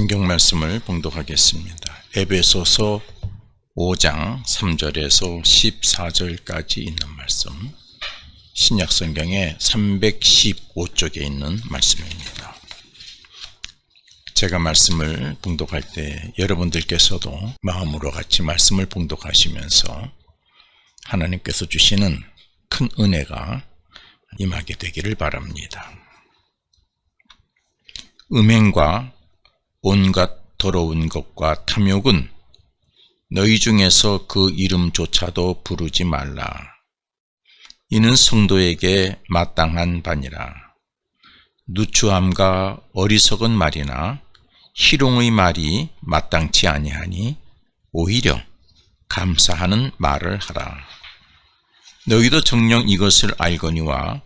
성경 말씀을 봉독하겠습니다. 에베소서 5장 3절에서 14절까지 있는 말씀, 신약 성경의 315쪽에 있는 말씀입니다. 제가 말씀을 봉독할 때 여러분들께서도 마음으로 같이 말씀을 봉독하시면서 하나님께서 주시는 큰 은혜가 임하게 되기를 바랍니다. 음행과 온갖 더러운 것과 탐욕은 너희 중에서 그 이름조차도 부르지 말라. 이는 성도에게 마땅한 바니라. 누추함과 어리석은 말이나 희롱의 말이 마땅치 아니하니 오히려 감사하는 말을 하라. 너희도 정녕 이것을 알거니와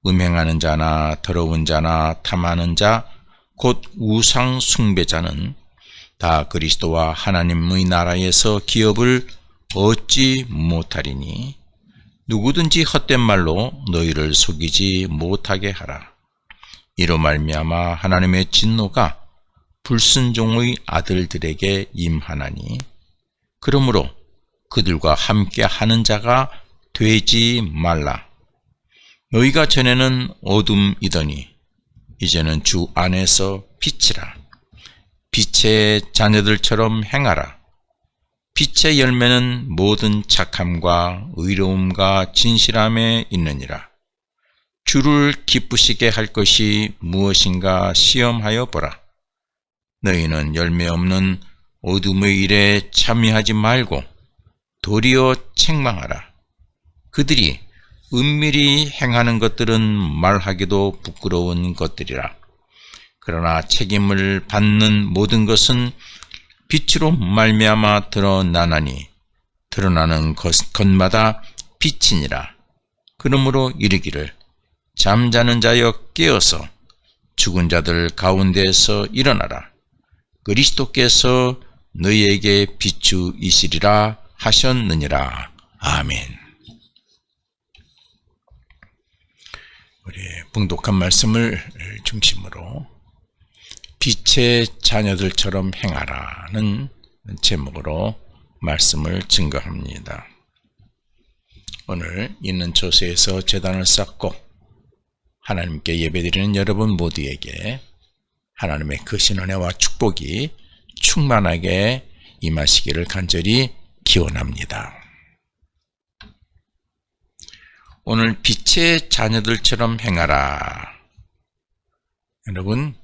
음행하는 자나 더러운 자나 탐하는 자 곧 우상 숭배자는 다 그리스도와 하나님의 나라에서 기업을 얻지 못하리니 누구든지 헛된 말로 너희를 속이지 못하게 하라. 이로 말미암아 하나님의 진노가 불순종의 아들들에게 임하나니 그러므로 그들과 함께 하는 자가 되지 말라. 너희가 전에는 어둠이더니 이제는 주 안에서 빛이라. 빛의 자녀들처럼 행하라. 빛의 열매는 모든 착함과 의로움과 진실함에 있느니라. 주를 기쁘시게 할 것이 무엇인가 시험하여 보라. 너희는 열매 없는 어둠의 일에 참여하지 말고 도리어 책망하라. 그들이 은밀히 행하는 것들은 말하기도 부끄러운 것들이라. 그러나 책임을 받는 모든 것은 빛으로 말미암아 드러나나니 드러나는 것마다 빛이니라. 그러므로 이르기를 잠자는 자여 깨어서 죽은 자들 가운데에서 일어나라. 그리스도께서 너희에게 비추이시리라 하셨느니라. 아멘. 우리 봉독한 말씀을 중심으로 빛의 자녀들처럼 행하라는 제목으로 말씀을 증거합니다. 오늘 있는 처소에서 제단을 쌓고 하나님께 예배드리는 여러분 모두에게 하나님의 크신 은혜와 축복이 충만하게 임하시기를 간절히 기원합니다. 오늘 빛의 자녀들처럼 행하라. 여러분,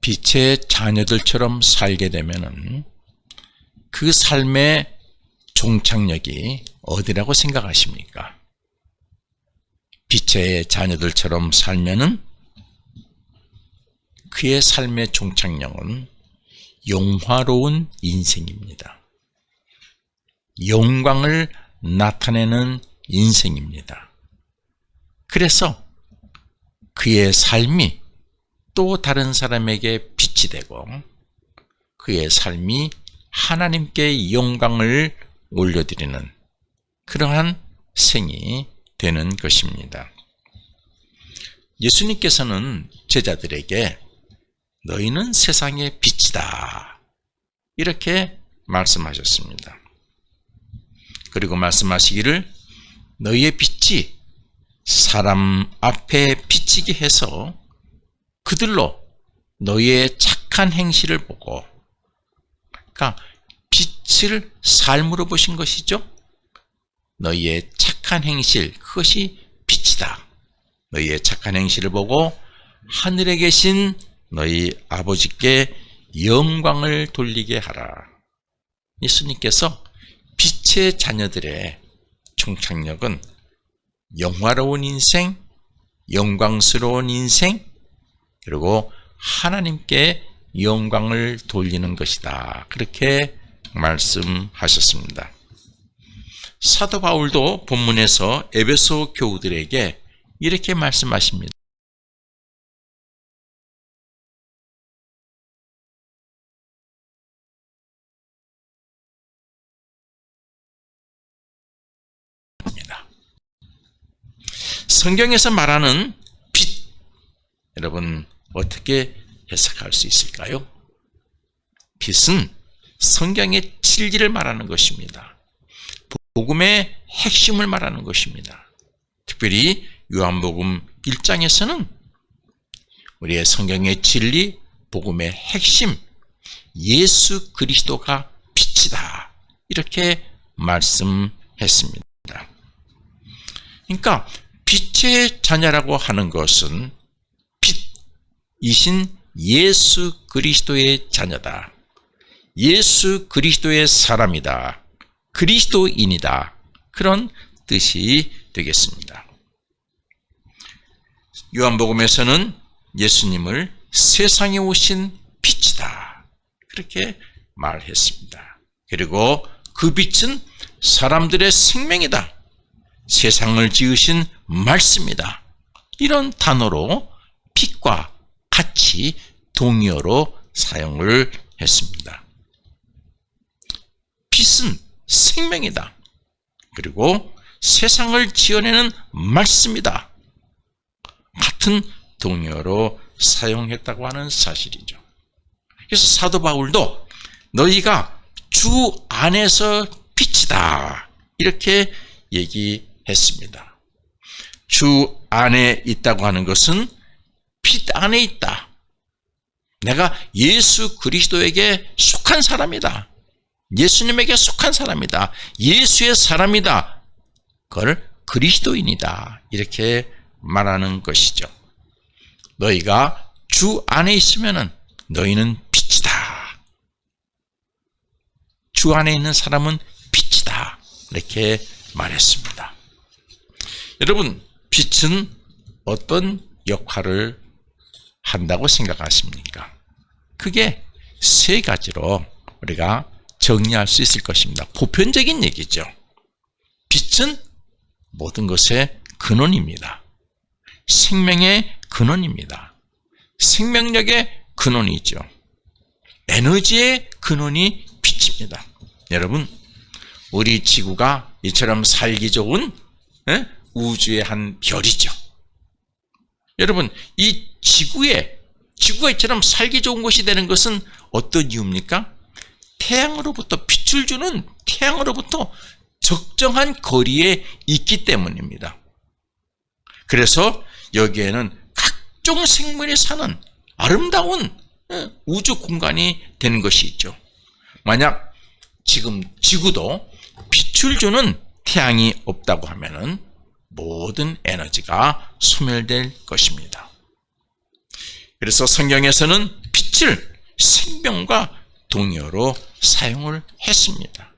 빛의 자녀들처럼 살게 되면은 그 삶의 종착역이 어디라고 생각하십니까? 빛의 자녀들처럼 살면은 그의 삶의 종착역은 영화로운 인생입니다. 영광을 나타내는 인생입니다. 그래서 그의 삶이 또 다른 사람에게 빛이 되고 그의 삶이 하나님께 영광을 올려드리는 그러한 생이 되는 것입니다. 예수님께서는 제자들에게 너희는 세상의 빛이다 이렇게 말씀하셨습니다. 그리고 말씀하시기를 너희의 빛이 사람 앞에 비치게 해서 그들로 너희의 착한 행실을 보고, 그러니까 빛을 삶으로 보신 것이죠. 너희의 착한 행실, 그것이 빛이다. 너희의 착한 행실을 보고 하늘에 계신 너희 아버지께 영광을 돌리게 하라. 예수님께서 빛의 자녀들의 종착역은 영화로운 인생, 영광스러운 인생, 그리고 하나님께 영광을 돌리는 것이다. 그렇게 말씀하셨습니다. 사도 바울도 본문에서 에베소 교우들에게 이렇게 말씀하십니다. 성경에서 말하는 빛, 여러분 어떻게 해석할 수 있을까요? 빛은 성경의 진리를 말하는 것입니다. 복음의 핵심을 말하는 것입니다. 특별히 요한복음 1장에서는 우리의 성경의 진리, 복음의 핵심, 예수 그리스도가 빛이다. 이렇게 말씀했습니다. 그러니까 빛의 자녀라고 하는 것은 빛이신 예수 그리스도의 자녀다. 예수 그리스도의 사람이다. 그리스도인이다. 그런 뜻이 되겠습니다. 요한복음에서는 예수님을 세상에 오신 빛이다. 그렇게 말했습니다. 그리고 그 빛은 사람들의 생명이다. 세상을 지으신 말씀이다. 이런 단어로 빛과 같이 동의어로 사용을 했습니다. 빛은 생명이다. 그리고 세상을 지어내는 말씀이다. 같은 동의어로 사용했다고 하는 사실이죠. 그래서 사도 바울도 너희가 주 안에서 빛이다. 이렇게 얘기했습니다. 주 안에 있다고 하는 것은 빛 안에 있다. 내가 예수 그리스도에게 속한 사람이다. 예수님에게 속한 사람이다. 예수의 사람이다. 그걸 그리스도인이다. 이렇게 말하는 것이죠. 너희가 주 안에 있으면 너희는 빛이다. 주 안에 있는 사람은 빛이다. 이렇게 말했습니다. 여러분, 빛은 어떤 역할을 한다고 생각하십니까? 크게 세 가지로 우리가 정리할 수 있을 것입니다. 보편적인 얘기죠. 빛은 모든 것의 근원입니다. 생명의 근원입니다. 생명력의 근원이죠. 에너지의 근원이 빛입니다. 여러분, 우리 지구가 이처럼 살기 좋은 우주의 한 별이죠. 여러분, 이 지구가 이처럼 살기 좋은 곳이 되는 것은 어떤 이유입니까? 태양으로부터 빛을 주는 태양으로부터 적정한 거리에 있기 때문입니다. 그래서 여기에는 각종 생물이 사는 아름다운 우주 공간이 되는 것이 있죠. 만약 지금 지구도 빛을 주는 태양이 없다고 하면은 모든 에너지가 소멸될 것입니다. 그래서 성경에서는 빛을 생명과 동의어로 사용을 했습니다.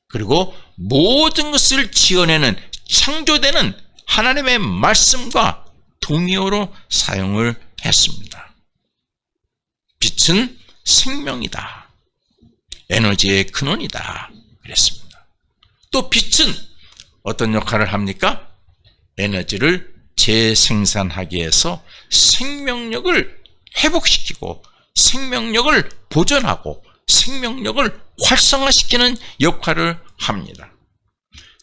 그리고 모든 것을 지어내는 창조되는 하나님의 말씀과 동의어로 사용을 했습니다. 빛은 생명이다. 에너지의 근원이다. 그랬습니다. 또 빛은 어떤 역할을 합니까? 에너지를 재생산하기 위해서 생명력을 회복시키고 생명력을 보존하고 생명력을 활성화시키는 역할을 합니다.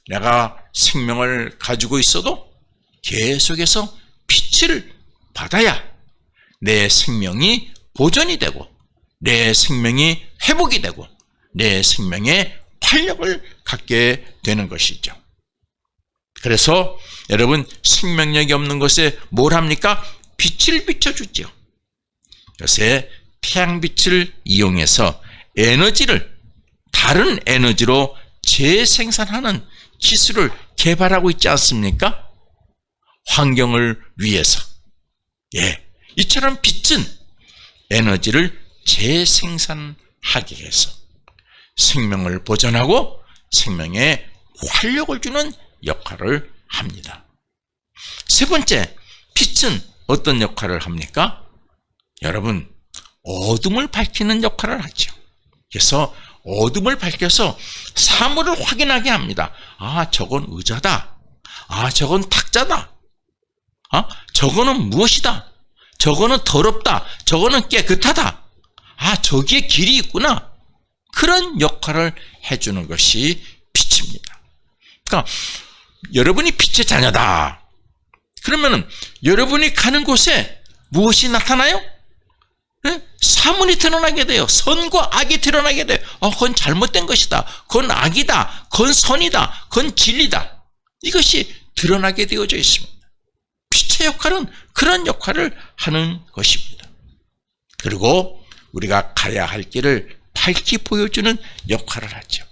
내가 생명을 가지고 있어도 계속해서 빛을 받아야 내 생명이 보존이 되고 내 생명이 회복이 되고 내 생명의 활력을 갖게 되는 것이죠. 그래서 여러분, 생명력이 없는 것에 뭘 합니까? 빛을 비춰주죠. 요새 태양빛을 이용해서 에너지를 다른 에너지로 재생산하는 기술을 개발하고 있지 않습니까? 환경을 위해서. 이처럼 빛은 에너지를 재생산하기 위해서 생명을 보존하고 생명에 활력을 주는 역할을 합니다. 세 번째, 빛은 어떤 역할을 합니까? 여러분, 어둠을 밝히는 역할을 하죠. 그래서 어둠을 밝혀서 사물을 확인하게 합니다. 아, 저건 의자다. 아, 저건 탁자다. 아, 저거는 무엇이다. 저거는 더럽다. 저거는 깨끗하다. 아, 저기에 길이 있구나. 그런 역할을 해주는 것이 빛입니다. 그러니까 여러분이 빛의 자녀다. 그러면은 여러분이 가는 곳에 무엇이 나타나요? 사물이 드러나게 돼요. 선과 악이 드러나게 돼요. 그건 잘못된 것이다. 그건 악이다. 그건 선이다. 그건 진리다. 이것이 드러나게 되어져 있습니다. 빛의 역할은 그런 역할을 하는 것입니다. 그리고 우리가 가야 할 길을 밝히 보여주는 역할을 하죠.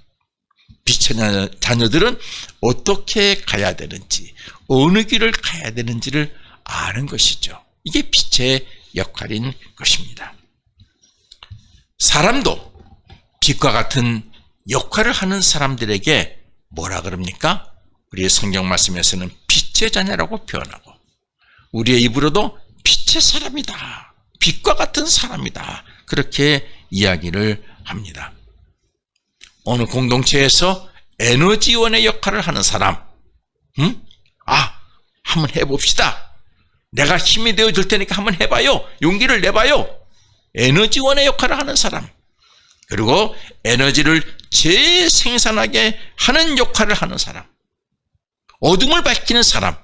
빛의 자녀들은 어떻게 가야 되는지, 어느 길을 가야 되는지를 아는 것이죠. 이게 빛의 역할인 것입니다. 사람도 빛과 같은 역할을 하는 사람들에게 뭐라 그럽니까? 우리의 성경 말씀에서는 빛의 자녀라고 표현하고, 우리의 입으로도 빛의 사람이다, 빛과 같은 사람이다, 그렇게 이야기를 합니다. 어느 공동체에서 에너지원의 역할을 하는 사람, 한번 해봅시다. 내가 힘이 되어줄 테니까 한번 해봐요. 용기를 내봐요. 에너지원의 역할을 하는 사람, 그리고 에너지를 재생산하게 하는 역할을 하는 사람, 어둠을 밝히는 사람,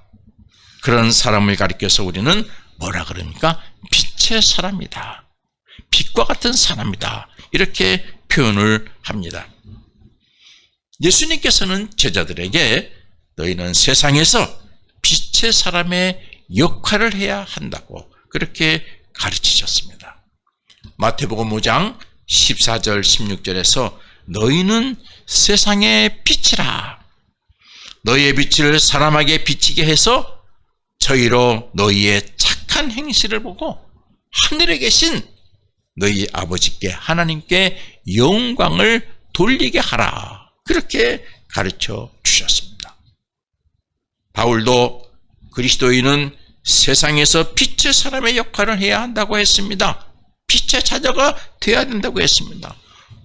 그런 사람을 가리켜서 우리는 뭐라 그럽니까? 빛의 사람이다, 빛과 같은 사람이다, 이렇게 표현을 합니다. 예수님께서는 제자들에게 너희는 세상에서 빛의 사람의 역할을 해야 한다고 그렇게 가르치셨습니다. 마태복음 5장 14절 16절에서 너희는 세상의 빛이라. 너희의 빛을 사람에게 비치게 해서 저희로 너희의 착한 행실을 보고 하늘에 계신 너희 아버지께, 하나님께 영광을 돌리게 하라. 그렇게 가르쳐 주셨습니다. 바울도 그리스도인은 세상에서 빛의 사람의 역할을 해야 한다고 했습니다. 빛의 자녀가 되어야 된다고 했습니다.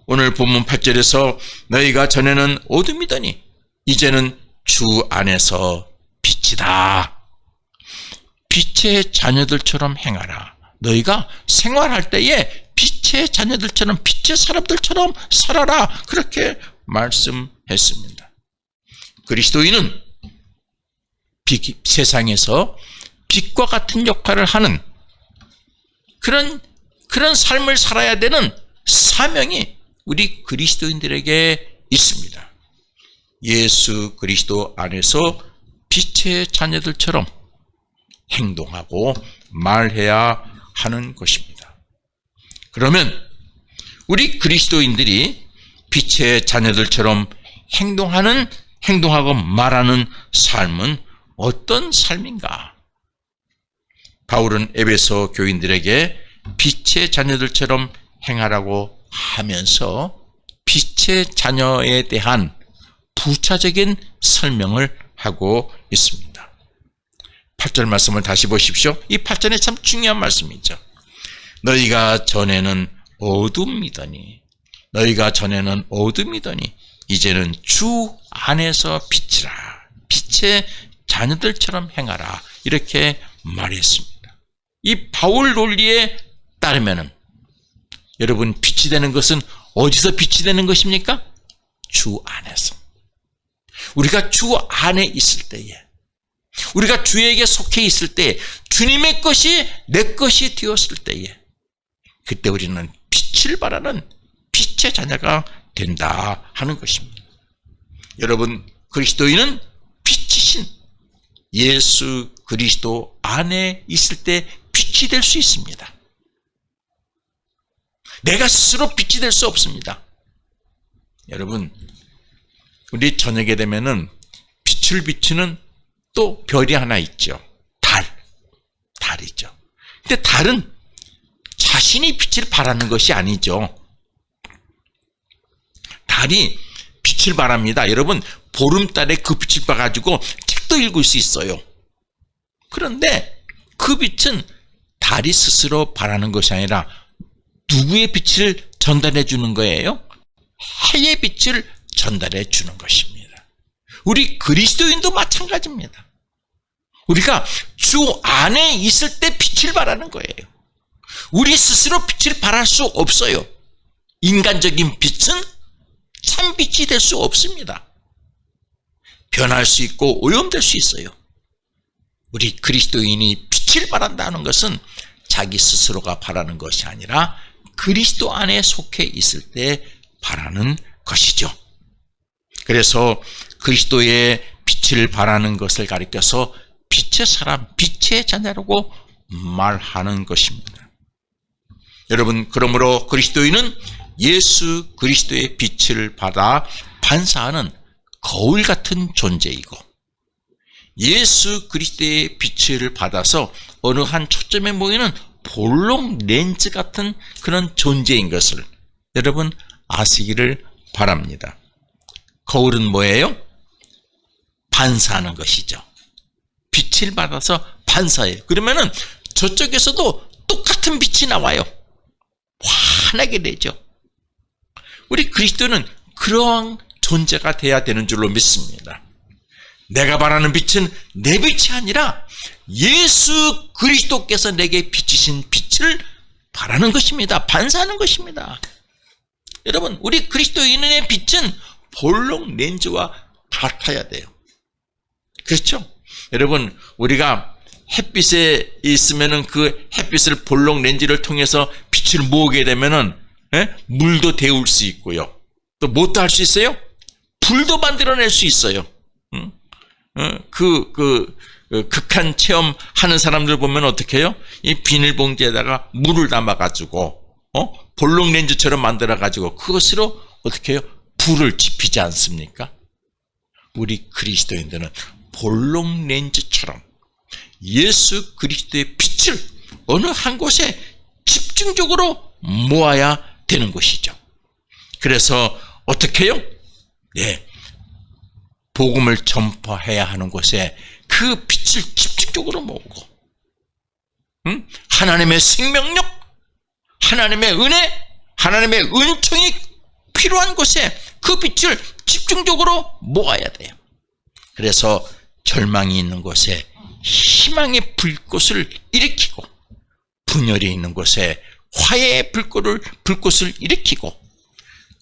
오늘 본문 8절에서 너희가 전에는 어둠이더니 이제는 주 안에서 빛이다. 빛의 자녀들처럼 행하라. 너희가 생활할 때에 빛의 자녀들처럼, 빛의 사람들처럼 살아라. 그렇게 말씀했습니다. 그리스도인은 세상에서 빛과 같은 역할을 하는 그런 삶을 살아야 되는 사명이 우리 그리스도인들에게 있습니다. 예수 그리스도 안에서 빛의 자녀들처럼 행동하고 말해야 하는 것입니다. 그러면 우리 그리스도인들이 빛의 자녀들처럼 행동하고 말하는 삶은 어떤 삶인가? 바울은 에베소 교인들에게 빛의 자녀들처럼 행하라고 하면서 빛의 자녀에 대한 부차적인 설명을 하고 있습니다. 8절 말씀을 다시 보십시오. 이 8절에 참 중요한 말씀이죠. 너희가 전에는 어둠이더니 이제는 주 안에서 빛이라. 빛의 자녀들처럼 행하라. 이렇게 말했습니다. 이 바울 논리에 따르면은 여러분, 빛이 되는 것은 어디서 빛이 되는 것입니까? 주 안에서. 우리가 주 안에 있을 때에, 우리가 주에게 속해 있을 때에, 주님의 것이 내 것이 되었을 때에, 그때 우리는 빛을 발하는 빛의 자녀가 된다 하는 것입니다. 여러분, 그리스도인은 빛이신 예수 그리스도 안에 있을 때 빛이 될 수 있습니다. 내가 스스로 빛이 될 수 없습니다. 여러분, 우리 저녁에 되면은 빛을 비추는 또 별이 하나 있죠. 달이죠. 근데 달은 자신이 빛을 발하는 것이 아니죠. 달이 빛을 발합니다. 여러분, 보름달에 그 빛을 봐가지고 책도 읽을 수 있어요. 그런데 그 빛은 달이 스스로 발하는 것이 아니라 누구의 빛을 전달해 주는 거예요? 해의 빛을 전달해 주는 것입니다. 우리 그리스도인도 마찬가지입니다. 우리가 주 안에 있을 때 빛을 발하는 거예요. 우리 스스로 빛을 발할 수 없어요. 인간적인 빛은 참 빛이 될 수 없습니다. 변할 수 있고 오염될 수 있어요. 우리 그리스도인이 빛을 발한다는 것은 자기 스스로가 발하는 것이 아니라 그리스도 안에 속해 있을 때 바라는 것이죠. 그래서 그리스도의 빛을 바라는 것을 가리켜서 빛의 사람, 빛의 자녀라고 말하는 것입니다. 여러분, 그러므로 그리스도인은 예수 그리스도의 빛을 받아 반사하는 거울 같은 존재이고, 예수 그리스도의 빛을 받아서 어느 한 초점에 모이는 볼록 렌즈 같은 그런 존재인 것을 여러분 아시기를 바랍니다. 거울은 뭐예요? 반사하는 것이죠. 빛을 받아서 반사해요. 그러면은 저쪽에서도 똑같은 빛이 나와요. 환하게 되죠. 우리 그리스도는 그러한 존재가 돼야 되는 줄로 믿습니다. 내가 바라는 빛은 내 빛이 아니라 예수 그리스도께서 내게 비치신 빛을 바라는 것입니다. 반사하는 것입니다. 여러분, 우리 그리스도인의 빛은 볼록 렌즈와 같아야 돼요. 그렇죠? 여러분, 우리가 햇빛에 있으면은 그 햇빛을 볼록 렌즈를 통해서 빛을 모으게 되면은 물도 데울 수 있고요. 또 뭣도 할 수 있어요? 불도 만들어낼 수 있어요. 극한 체험 하는 사람들 보면 어떻게 해요? 이 비닐봉지에다가 물을 담아가지고, 볼록 렌즈처럼 만들어가지고 그것으로 어떻게 해요? 불을 지피지 않습니까? 우리 그리스도인들은 볼록 렌즈처럼 예수 그리스도의 빛을 어느 한 곳에 집중적으로 모아야 되는 것이죠. 그래서 어떻게 해요? 네, 복음을 전파해야 하는 곳에 그 빛을 집중적으로 모으고, 하나님의 생명력, 하나님의 은혜, 하나님의 은총이 필요한 곳에 그 빛을 집중적으로 모아야 돼요. 그래서 절망이 있는 곳에 희망의 불꽃을 일으키고, 분열이 있는 곳에 화해의 불꽃을 일으키고,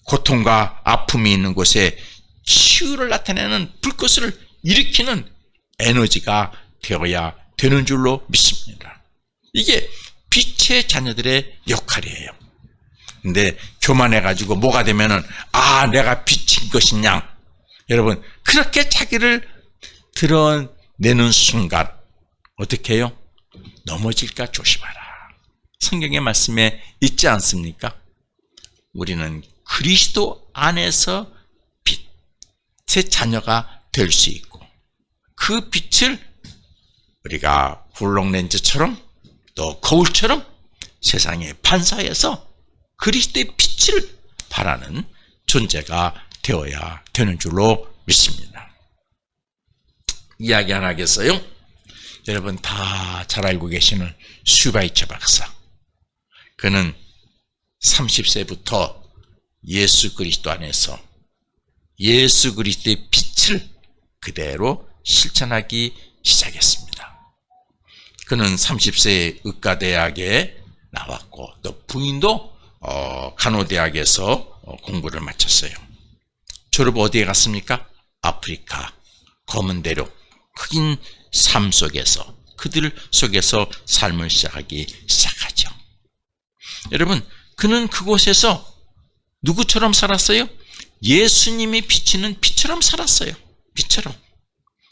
고통과 아픔이 있는 곳에 치유를 나타내는 불꽃을 일으키는 에너지가 되어야 되는 줄로 믿습니다. 이게 빛의 자녀들의 역할이에요. 근데 교만해가지고 뭐가 되면은, 내가 빛인 것이냐. 여러분, 그렇게 자기를 드러내는 순간 어떻게 해요? 넘어질까 조심하라. 성경의 말씀에 있지 않습니까? 우리는 그리스도 안에서 빛의 자녀가 될 수 있고, 그 빛을 우리가 볼록 렌즈처럼 또 거울처럼 세상에 반사해서 그리스도의 빛을 바라는 존재가 되어야 되는 줄로 믿습니다. 이야기 하나 하겠어요? 여러분 다 잘 알고 계시는 슈바이처 박사. 그는 30세부터 예수 그리스도 안에서 예수 그리스도의 빛을 그대로 실천하기 시작했습니다. 그는 30세에 의과대학에 나왔고, 또 부인도 간호대학에서 공부를 마쳤어요. 졸업 어디에 갔습니까? 아프리카 검은 대륙 흑인 삶 속에서, 그들 속에서 삶을 시작하죠. 여러분, 그는 그곳에서 누구처럼 살았어요? 예수님이 비치는 빛처럼 살았어요. 빛처럼.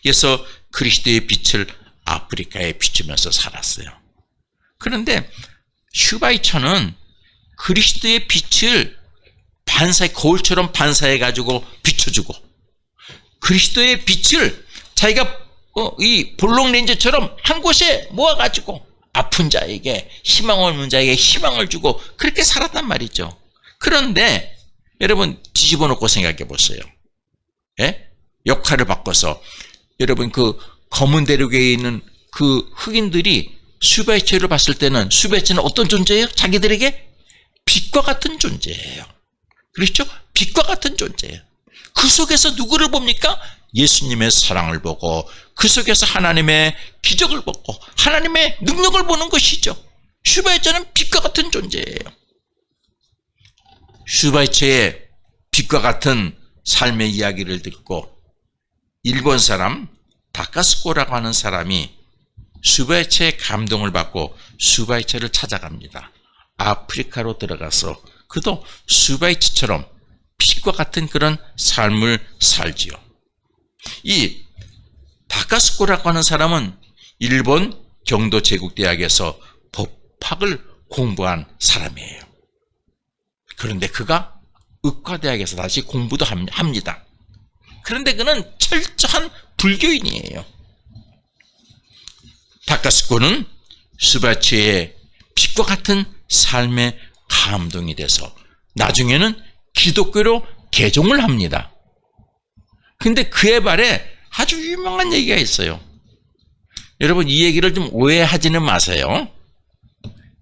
그래서 그리스도의 빛을 아프리카에 비추면서 살았어요. 그런데 슈바이처는 그리스도의 빛을 거울처럼 반사해가지고 비춰주고, 그리스도의 빛을 자기가 이 볼록 렌즈처럼 한 곳에 모아가지고 아픈 자에게, 희망 없는 자에게 희망을 주고 그렇게 살았단 말이죠. 그런데 여러분 뒤집어 놓고 생각해 보세요. 역할을 바꿔서 여러분 그 검은 대륙에 있는 그 흑인들이 슈바이처를 봤을 때는 슈바이처는 어떤 존재예요? 자기들에게 빛과 같은 존재예요. 그렇죠? 빛과 같은 존재예요. 그 속에서 누구를 봅니까? 예수님의 사랑을 보고, 그 속에서 하나님의 기적을 보고 하나님의 능력을 보는 것이죠. 슈바이처는 빛과 같은 존재예요. 슈바이처의 빛과 같은 삶의 이야기를 듣고 일본 사람 다카스코라고 하는 사람이 슈바이처의 감동을 받고 슈바이처를 찾아갑니다. 아프리카로 들어가서 그도 수바이치처럼 빛과 같은 그런 삶을 살지요. 이 다카스코라고 하는 사람은 일본 경도 제국대학에서 법학을 공부한 사람이에요. 그런데 그가 의과대학에서 다시 공부도 합니다. 그런데 그는 철저한 불교인이에요. 다카스코는 수바치의 빛과 같은 삶에 감동이 돼서 나중에는 기독교로 개종을 합니다. 근데 그의 발에 아주 유명한 얘기가 있어요. 여러분 이 얘기를 좀 오해하지는 마세요.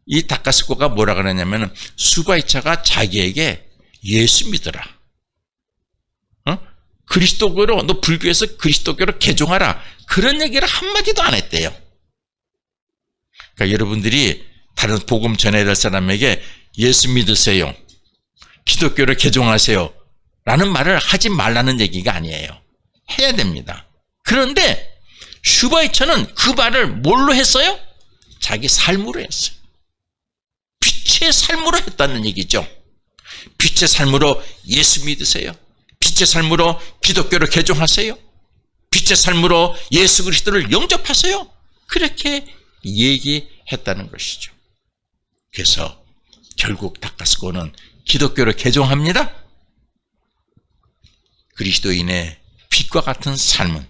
이 다카스코가 뭐라 그러냐면 수바이차가 자기에게 예수 믿어라. 그리스도교로 너 불교에서 그리스도교로 개종하라. 그런 얘기를 한마디도 안 했대요. 그러니까 여러분들이 다른 복음 전해야 될 사람에게 예수 믿으세요. 기독교로 개종하세요. 라는 말을 하지 말라는 얘기가 아니에요. 해야 됩니다. 그런데 슈바이처는 그 말을 뭘로 했어요? 자기 삶으로 했어요. 빛의 삶으로 했다는 얘기죠. 빛의 삶으로 예수 믿으세요. 빛의 삶으로 기독교로 개종하세요. 빛의 삶으로 예수 그리스도를 영접하세요. 그렇게 얘기했다는 것이죠. 그래서 결국 다카스코는 기독교로 개종합니다. 그리스도인의 빛과 같은 삶은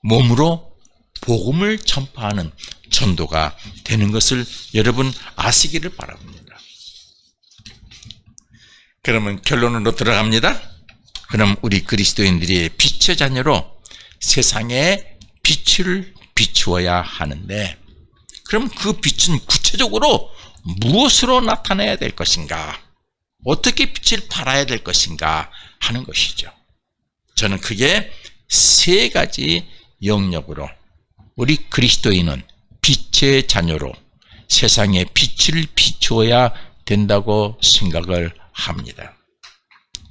몸으로 복음을 전파하는 전도가 되는 것을 여러분 아시기를 바랍니다. 그러면 결론으로 들어갑니다. 그럼 우리 그리스도인들이 빛의 자녀로 세상에 빛을 비추어야 하는데, 그럼 그 빛은 구체적으로 무엇으로 나타나야 될 것인가? 어떻게 빛을 발해야 될 것인가 하는 것이죠. 저는 그게 세 가지 영역으로 우리 그리스도인은 빛의 자녀로 세상에 빛을 비추어야 된다고 생각을 합니다.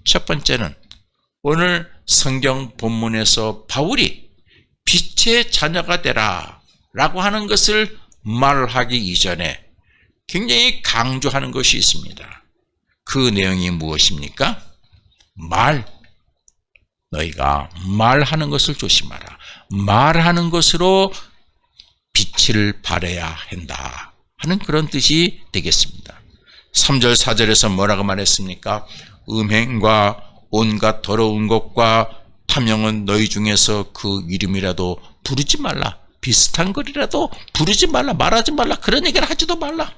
첫 번째는 오늘 성경 본문에서 바울이 빛의 자녀가 되라 라고 하는 것을 말하기 이전에 굉장히 강조하는 것이 있습니다. 그 내용이 무엇입니까? 너희가 말하는 것을 조심하라. 말하는 것으로 빛을 발해야 한다 하는 그런 뜻이 되겠습니다. 3절 4절에서 뭐라고 말했습니까? 음행과 온갖 더러운 것과 탐욕은 너희 중에서 그 이름이라도 부르지 말라. 비슷한 글이라도 부르지 말라. 말하지 말라. 그런 얘기를 하지도 말라.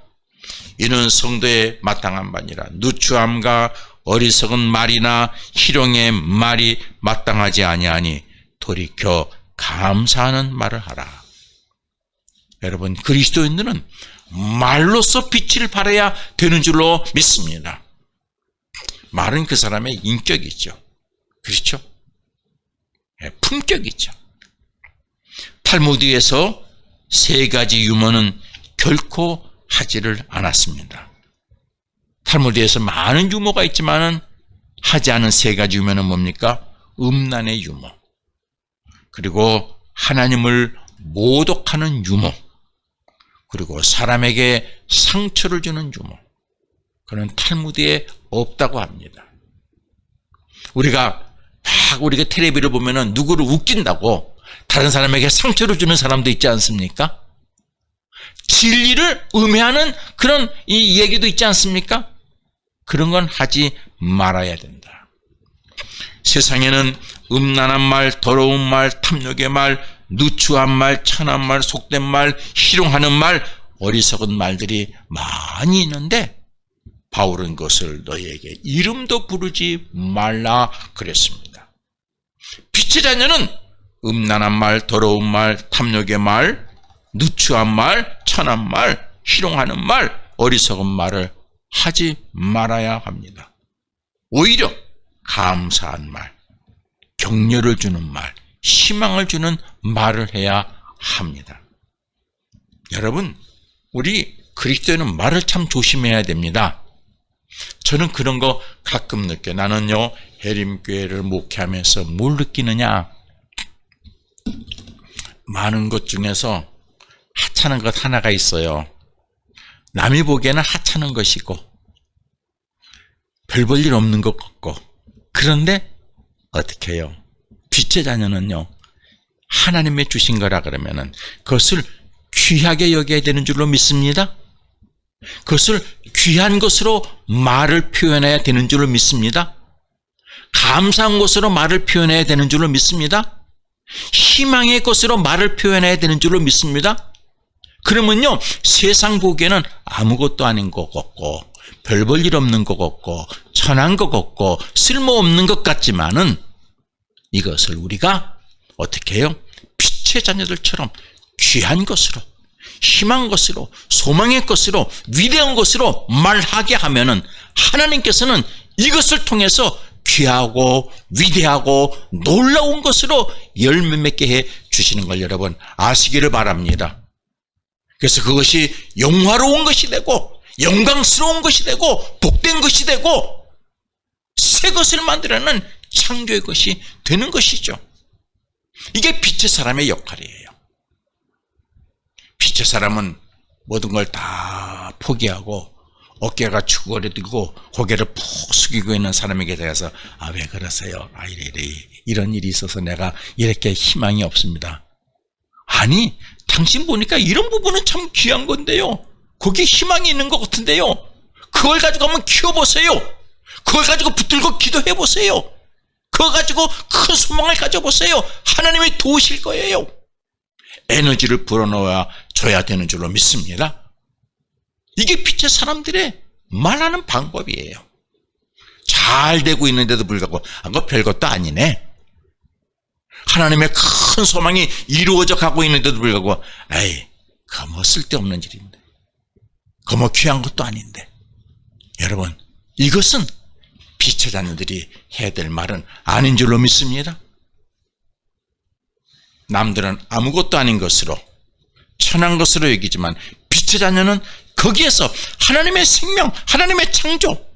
이는 성도의 마땅한 바니라. 누추함과 어리석은 말이나 희롱의 말이 마땅하지 아니하니 돌이켜 감사하는 말을 하라. 여러분, 그리스도인들은 말로써 빛을 발해야 되는 줄로 믿습니다. 말은 그 사람의 인격이죠. 그렇죠? 품격이죠. 탈무드에서 세 가지 유머는 결코 하지를 않았습니다. 탈무드에서 많은 유머가 있지만은 하지 않은 세 가지 유머는 뭡니까? 음란의 유머, 그리고 하나님을 모독하는 유머, 그리고 사람에게 상처를 주는 유머. 그런 탈무드에 없다고 합니다. 우리가 텔레비를 보면은 누구를 웃긴다고 다른 사람에게 상처를 주는 사람도 있지 않습니까? 진리를 음해하는 그런 이 얘기도 있지 않습니까? 그런 건 하지 말아야 된다. 세상에는 음란한 말, 더러운 말, 탐욕의 말, 누추한 말, 천한 말, 속된 말, 희롱하는 말, 어리석은 말들이 많이 있는데 바울은 그것을 너희에게 이름도 부르지 말라 그랬습니다. 빛의 자녀는 음란한 말, 더러운 말, 탐욕의 말, 누추한 말, 천한 말, 희롱하는 말, 어리석은 말을 하지 말아야 합니다. 오히려 감사한 말, 격려를 주는 말, 희망을 주는 말을 해야 합니다. 여러분, 우리 그리스도인은 말을 참 조심해야 됩니다. 저는 그런 거 가끔 느껴요. 나는요, 해림교회를 목회하면서 뭘 느끼느냐? 많은 것 중에서 하찮은 것 하나가 있어요. 남이 보기에는 하찮은 것이고 별 볼 일 없는 것 같고, 그런데 어떻게 해요? 빛의 자녀는요, 하나님의 주신 거라 그러면은 그것을 귀하게 여겨야 되는 줄로 믿습니다. 그것을 귀한 것으로 말을 표현해야 되는 줄로 믿습니다. 감사한 것으로 말을 표현해야 되는 줄로 믿습니다. 희망의 것으로 말을 표현해야 되는 줄로 믿습니다. 그러면요, 세상 보기에는 아무것도 아닌 것 같고 별 볼 일 없는 것 같고 천한 것 같고 쓸모없는 것 같지만은 이것을 우리가 어떻게 해요? 빛의 자녀들처럼 귀한 것으로, 희망 것으로, 소망의 것으로, 위대한 것으로 말하게 하면은 하나님께서는 이것을 통해서 귀하고 위대하고 놀라운 것으로 열매 맺게 해 주시는 걸 여러분 아시기를 바랍니다. 그래서 그것이 영화로운 것이 되고 영광스러운 것이 되고 복된 것이 되고 새 것을 만들어내는 창조의 것이 되는 것이죠. 이게 빛의 사람의 역할이에요. 빛의 사람은 모든 걸 다 포기하고 어깨가 축거리고 고개를 푹 숙이고 있는 사람에게 대해서 왜 그러세요? 이런 일이 있어서 내가 이렇게 희망이 없습니다. 아니, 당신 보니까 이런 부분은 참 귀한 건데요, 거기에 희망이 있는 것 같은데요, 그걸 가지고 한번 키워보세요. 그걸 가지고 붙들고 기도해보세요. 그거 가지고 큰 소망을 가져보세요. 하나님이 도우실 거예요. 에너지를 불어넣어야 줘야 되는 줄로 믿습니다. 이게 빛의 사람들의 말하는 방법이에요. 잘 되고 있는데도 불구하고 그거 별것도 아니네. 하나님의 큰 소망이 이루어져 가고 있는데도 불구하고 그거 뭐 쓸데없는 일인데, 그거 뭐 귀한 것도 아닌데. 여러분, 이것은 빛의 자녀들이 해야 될 말은 아닌 줄로 믿습니다. 남들은 아무것도 아닌 것으로, 천한 것으로 여기지만 빛의 자녀는 거기에서 하나님의 생명, 하나님의 창조.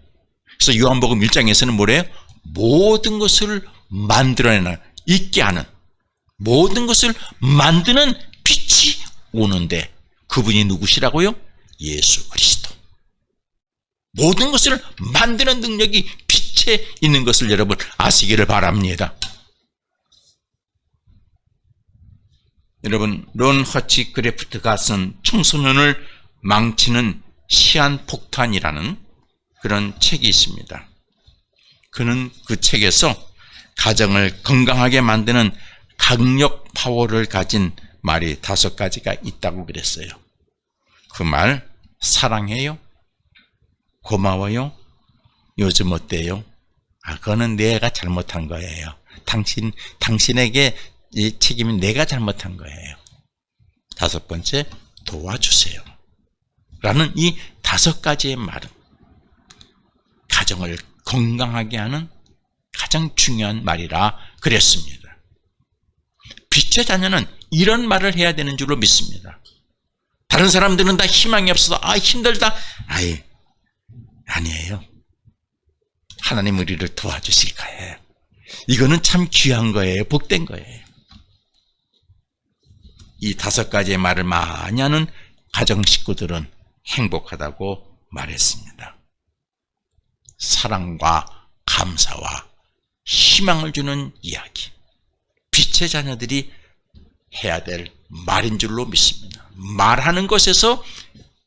그래서 요한복음 1장에서는 뭐래요? 모든 것을 만들어내는, 있게 하는, 모든 것을 만드는 빛이 오는데 그분이 누구시라고요? 예수 그리스도. 모든 것을 만드는 능력이 빛에 있는 것을 여러분 아시기를 바랍니다. 여러분, 론 허치크래프트가 쓴 청소년을 망치는 시한폭탄이라는 그런 책이 있습니다. 그는 그 책에서 가정을 건강하게 만드는 강력 파워를 가진 말이 5가지가 있다고 그랬어요. 그 말, 사랑해요, 고마워요, 요즘 어때요? 그거는 내가 잘못한 거예요. 당신에게 이 책임이 내가 잘못한 거예요. 5번째, 도와주세요 라는 이 5가지의 말은 가정을 건강하게 하는 가장 중요한 말이라 그랬습니다. 빛의 자녀는 이런 말을 해야 되는 줄로 믿습니다. 다른 사람들은 다 희망이 없어서 힘들다. 아니에요. 하나님 우리를 도와주실 거예요. 이거는 참 귀한 거예요. 복된 거예요. 이 5가지의 말을 많이 하는 가정 식구들은 행복하다고 말했습니다. 사랑과 감사와 희망을 주는 이야기, 빛의 자녀들이 해야 될 말인 줄로 믿습니다. 말하는 것에서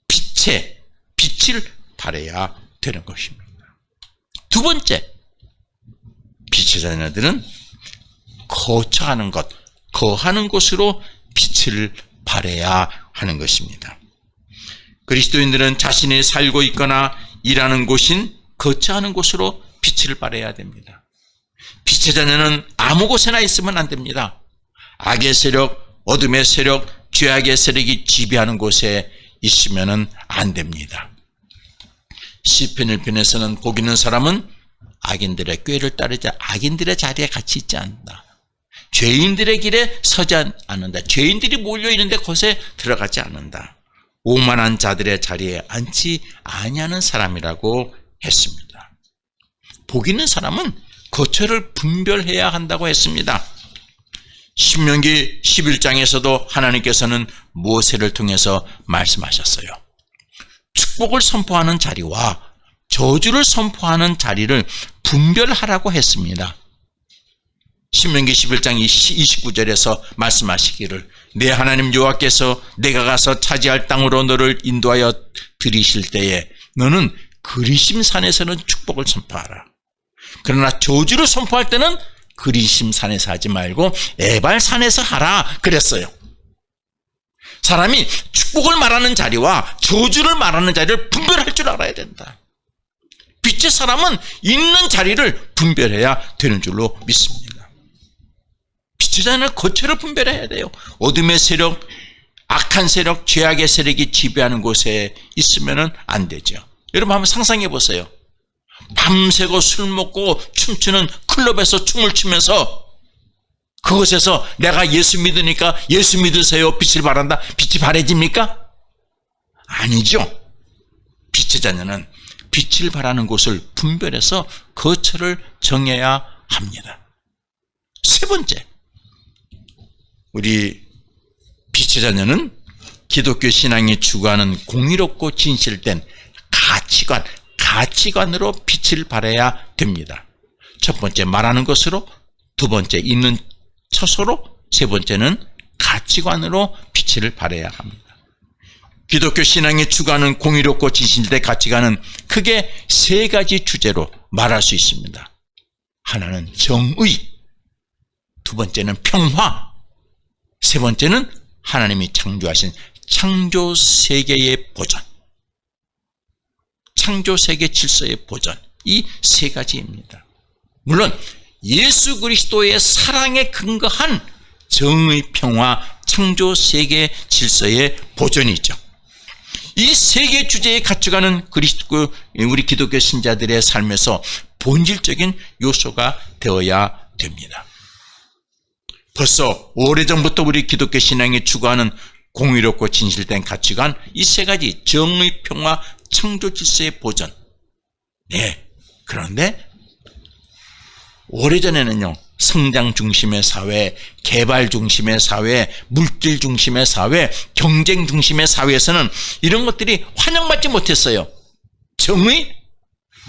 빛을 발해야 되는 것입니다. 2번째, 빛의 자녀들은 거처하는 것, 거하는 곳으로 빛을 발해야 하는 것입니다. 그리스도인들은 자신이 살고 있거나 일하는 곳인 거처하는 곳으로 빛을 발해야 됩니다. 빛의 자녀는 아무 곳에나 있으면 안 됩니다. 악의 세력, 어둠의 세력, 죄악의 세력이 지배하는 곳에 있으면 안 됩니다. 시편 1편에서는 복 있는 사람은 악인들의 꾀를 따르지, 악인들의 자리에 같이 있지 않는다. 죄인들의 길에 서지 않는다. 죄인들이 몰려있는데 곳에 들어가지 않는다. 오만한 자들의 자리에 앉지 아니하는 사람이라고 했습니다. 복 있는 사람은 거처를 분별해야 한다고 했습니다. 신명기 11장에서도 하나님께서는 모세를 통해서 말씀하셨어요. 축복을 선포하는 자리와 저주를 선포하는 자리를 분별하라고 했습니다. 신명기 11장 29절에서 말씀하시기를 내 하나님 여호와께서 내가 가서 차지할 땅으로 너를 인도하여 들이실 때에 너는 그리심산에서는 축복을 선포하라. 그러나 저주를 선포할 때는 그리심산에서 하지 말고 에발산에서 하라 그랬어요. 사람이 축복을 말하는 자리와 저주를 말하는 자리를 분별할 줄 알아야 된다. 빛의 사람은 있는 자리를 분별해야 되는 줄로 믿습니다. 빛의 자는 거처를 분별해야 돼요. 어둠의 세력, 악한 세력, 죄악의 세력이 지배하는 곳에 있으면 안 되죠. 여러분 한번 상상해 보세요. 밤새고 술 먹고 춤추는 클럽에서 춤을 추면서 그곳에서 내가 예수 믿으니까 예수 믿으세요. 빛을 발한다. 빛이 발해집니까? 아니죠. 빛의 자녀는 빛을 발하는 곳을 분별해서 거처를 정해야 합니다. 세 번째, 우리 빛의 자녀는 기독교 신앙이 추구하는 공의롭고 진실된 가치관으로 빛을 발해야 됩니다. 첫 번째 말하는 것으로, 두 번째 있는 처소로, 세 번째는 가치관으로 빛을 발해야 합니다. 기독교 신앙이 추구하는 공의롭고 진실된 가치관은 크게 세 가지 주제로 말할 수 있습니다. 하나는 정의, 두 번째는 평화, 세 번째는 하나님이 창조하신 창조 세계의 보존, 창조 세계 질서의 보존, 이 세 가지입니다. 물론 예수 그리스도의 사랑에 근거한 정의, 평화, 창조 세계 질서의 보존이죠. 이 세 개 주제의 가치관은 우리 기독교 신자들의 삶에서 본질적인 요소가 되어야 됩니다. 벌써 오래전부터 우리 기독교 신앙이 추구하는 공의롭고 진실된 가치관, 이 세 가지, 정의, 평화, 창조 질서의 보존. 네. 그런데 오래전에는요, 성장 중심의 사회, 개발 중심의 사회, 물질 중심의 사회, 경쟁 중심의 사회에서는 이런 것들이 환영받지 못했어요. 정의?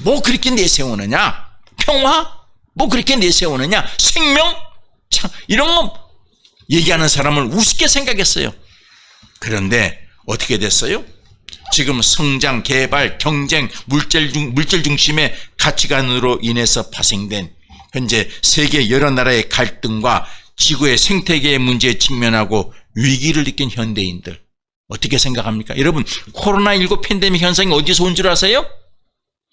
뭐 그렇게 내세우느냐? 평화? 뭐 그렇게 내세우느냐? 생명? 참, 이런 거 얘기하는 사람을 우습게 생각했어요. 그런데 어떻게 됐어요? 지금 성장, 개발, 경쟁, 물질 중심의 가치관으로 인해서 파생된 현재 세계 여러 나라의 갈등과 지구의 생태계의 문제에 직면하고 위기를 느낀 현대인들 어떻게 생각합니까? 여러분, 코로나19 팬데믹 현상이 어디서 온 줄 아세요?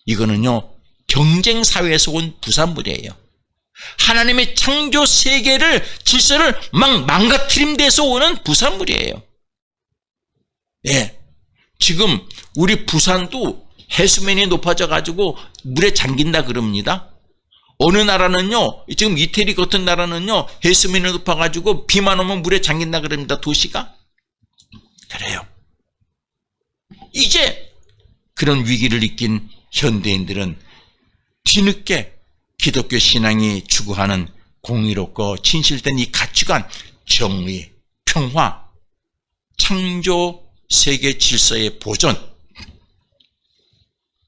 이거는요, 경쟁 사회에서 온 부산물이에요. 하나님의 창조 세계를, 질서를 막 망가뜨린 데서 오는 부산물이에요. 예. 지금 우리 부산도 해수면이 높아져 가지고 물에 잠긴다 그럽니다. 어느 나라는요, 지금 이태리 같은 나라는요, 해수면이 높아 가지고 비만 오면 물에 잠긴다 그럽니다. 도시가. 그래요. 이제 그런 위기를 느낀 현대인들은 뒤늦게 기독교 신앙이 추구하는 공의롭고 진실된 이 가치관, 정의, 평화, 창조 세계 질서의 보존,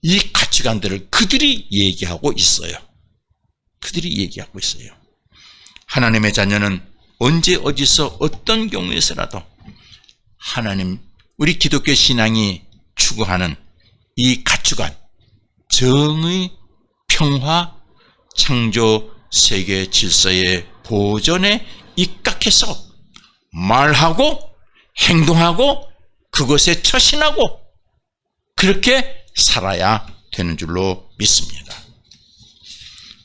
이 가치관들을 그들이 얘기하고 있어요. 그들이 얘기하고 있어요. 하나님의 자녀는 언제 어디서 어떤 경우에서라도 하나님, 우리 기독교 신앙이 추구하는 이 가치관, 정의, 평화, 창조 세계 질서의 보존에 입각해서 말하고 행동하고 그것에 처신하고 그렇게 살아야 되는 줄로 믿습니다.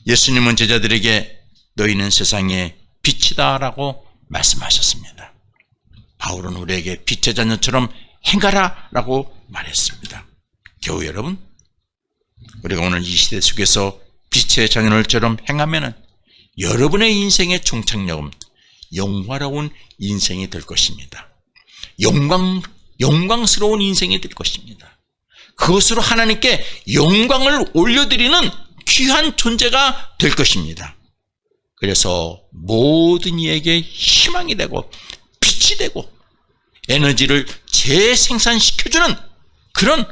예수님은 제자들에게 너희는 세상의 빛이다 라고 말씀하셨습니다. 바울은 우리에게 빛의 자녀처럼 행하라 라고 말했습니다. 교우 여러분, 우리가 오늘 이 시대 속에서 빛의 자녀들처럼 행하면 여러분의 인생의 종착역은 영화로운 인생이 될 것입니다. 영광스러운 인생이 될 것입니다. 그것으로 하나님께 영광을 올려드리는 귀한 존재가 될 것입니다. 그래서 모든 이에게 희망이 되고 빛이 되고 에너지를 재생산시켜주는 그런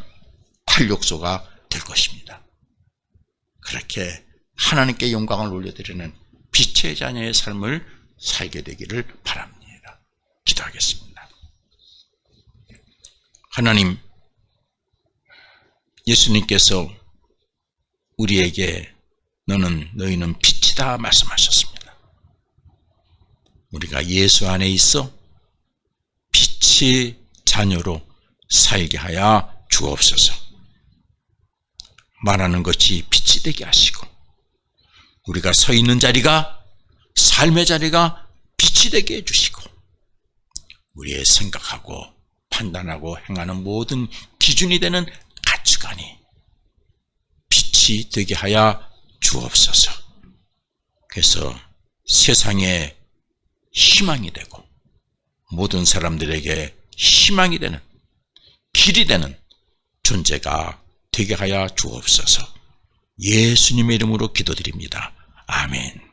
활력소가 될 것입니다. 그렇게 하나님께 영광을 올려드리는 빛의 자녀의 삶을 살게 되기를 바랍니다. 기도하겠습니다. 하나님, 예수님께서 우리에게 너희는 빛이다 말씀하셨습니다. 우리가 예수 안에 있어 빛의 자녀로 살게 하여 주옵소서. 말하는 것이 빛이 되게 하시고 우리가 서 있는 자리가 삶의 자리가 빛이 되게 해주시고 우리의 생각하고 판단하고 행하는 모든 기준이 되는 가치관이 빛이 되게 하여 주옵소서. 그래서 세상에 희망이 되고 모든 사람들에게 희망이 되는 길이 되는 존재가 되게 하여 주옵소서. 예수님의 이름으로 기도드립니다. 아멘.